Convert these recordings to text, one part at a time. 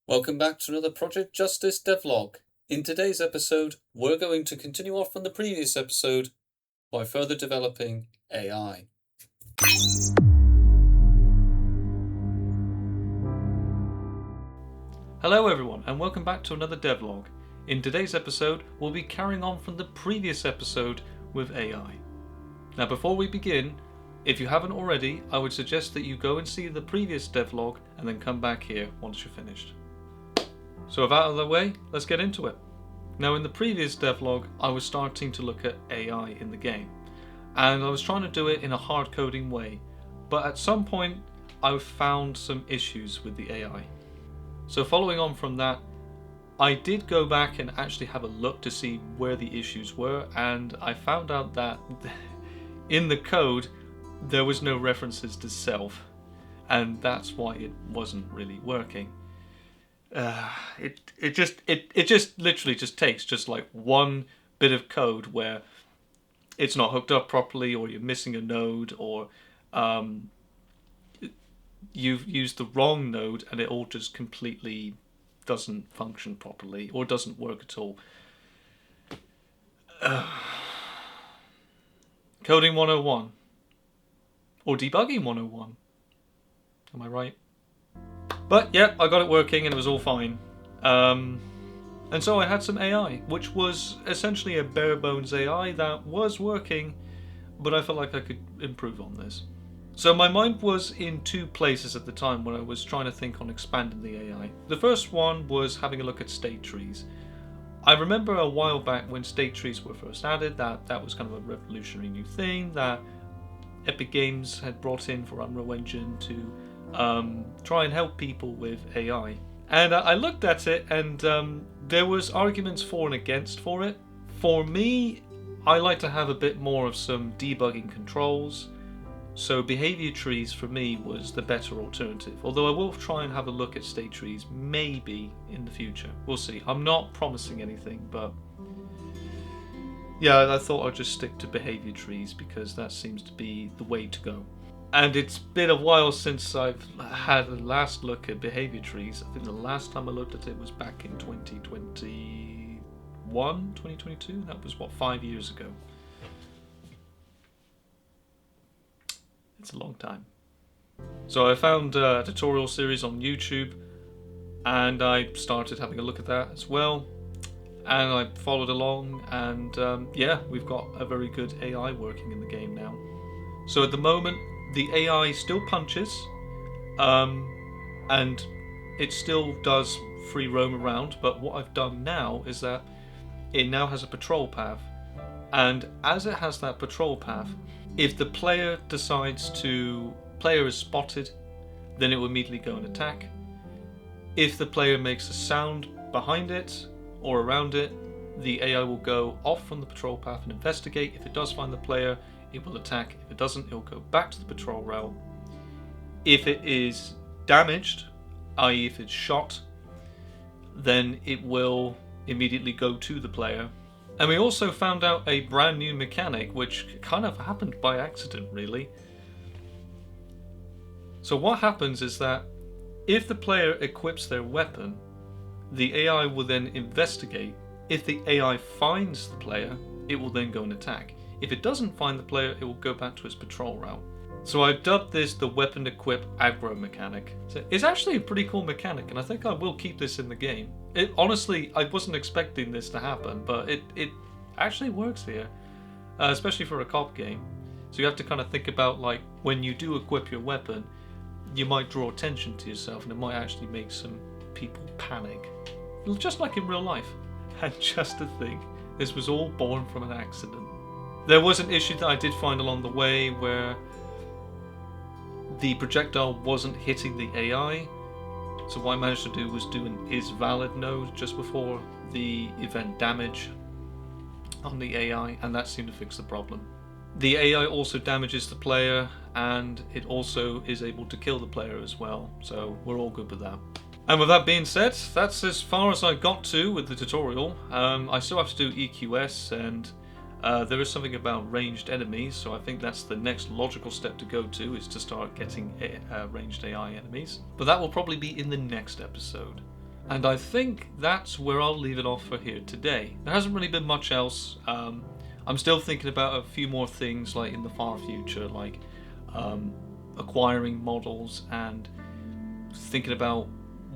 Welcome back to another Project Justice devlog. In today's episode, we're going to continue off from the previous episode by further developing AI. Hello everyone and welcome back to another devlog. In today's episode, we'll be carrying on from the previous episode with AI. Now before we begin, if you haven't already, I would suggest that you go and see the previous devlog and then come back here once you're finished. So with that out of the way, let's get into it. Now in the previous devlog, I was starting to look at AI in the game, and I was trying to do it in a hard coding way, but at some point I found some issues with the AI. So following on from that, I did go back and actually have a look to see where the issues were, and I found out that in the code there was no references to self, and that's why it wasn't really working. It just literally just takes just like one bit of code where it's not hooked up properly, or you're missing a node, or you've used the wrong node and it all just completely doesn't function properly or doesn't work at all. Coding 101 or debugging 101. Am I right? But yeah, I got it working and it was all fine. And so I had some AI, which was essentially a bare bones AI that was working, but I felt like I could improve on this. So my mind was in two places at the time when I was trying to think on expanding the AI. The first one was having a look at state trees. I remember a while back when state trees were first added, that was kind of a revolutionary new thing that Epic Games had brought in for Unreal Engine to try and help people with AI. And I looked at it, and there was arguments for and against for it. For me, I like to have a bit more of some debugging controls, so behavior trees for me was the better alternative, although I will try and have a look at state trees maybe in the future. We'll see. I'm not promising anything, but yeah, I thought I'd just stick to behavior trees because that seems to be the way to go. And it's been a while since I've had a last look at behavior trees. I think the last time I looked at it was back in 2021, 2022? That was, 5 years ago? It's a long time. So I found a tutorial series on YouTube, and I started having a look at that as well. And I followed along, and yeah, we've got a very good AI working in the game now. So at the moment, the AI still punches, and it still does free roam around, but what I've done now is that it now has a patrol path, and as it has that patrol path, if the player is spotted, then it will immediately go and attack. If the player makes a sound behind it or around it, the AI will go off from the patrol path and investigate. If it does find the player, it will attack. If it doesn't, it will go back to the patrol route. If it is damaged, i.e. if it's shot, then it will immediately go to the player. And we also found out a brand new mechanic, which kind of happened by accident, really. So what happens is that if the player equips their weapon, the AI will then investigate. If the AI finds the player, it will then go and attack. If it doesn't find the player, it will go back to its patrol route. So I've dubbed this the weapon equip aggro mechanic. So it's actually a pretty cool mechanic, and I think I will keep this in the game. Honestly, I wasn't expecting this to happen, but it actually works here, especially for a cop game. So you have to kind of think about, like, when you do equip your weapon, you might draw attention to yourself, and it might actually make some people panic, just like in real life. And just to think, this was all born from an accident. There was an issue that I did find along the way where the projectile wasn't hitting the AI. So what I managed to do was do an isValid node just before the event damage on the AI, and that seemed to fix the problem. The AI also damages the player, and it also is able to kill the player as well, so we're all good with that. And with that being said, that's as far as I got to with the tutorial. I still have to do EQS, and there is something about ranged enemies, so I think that's the next logical step to go to, is to start getting ranged AI enemies. But that will probably be in the next episode. And I think that's where I'll leave it off for here today. There hasn't really been much else. I'm still thinking about a few more things like in the far future, like acquiring models and thinking about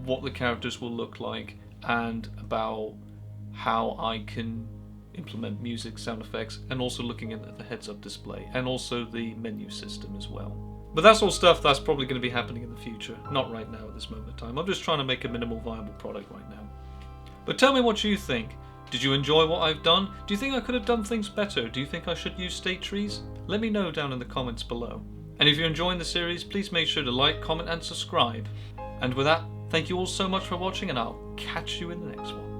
what the characters will look like and about how I can implement music, sound effects, and also looking at the heads-up display and also the menu system as well. But that's all stuff that's probably going to be happening in the future, not right now at this moment in time. I'm just trying to make a minimal viable product right now. But tell me what you think. Did you enjoy what I've done? Do you think I could have done things better? Do you think I should use state trees? Let me know down in the comments below. And if you're enjoying the series, please make sure to like, comment and subscribe. And with that, thank you all so much for watching, and I'll catch you in the next one.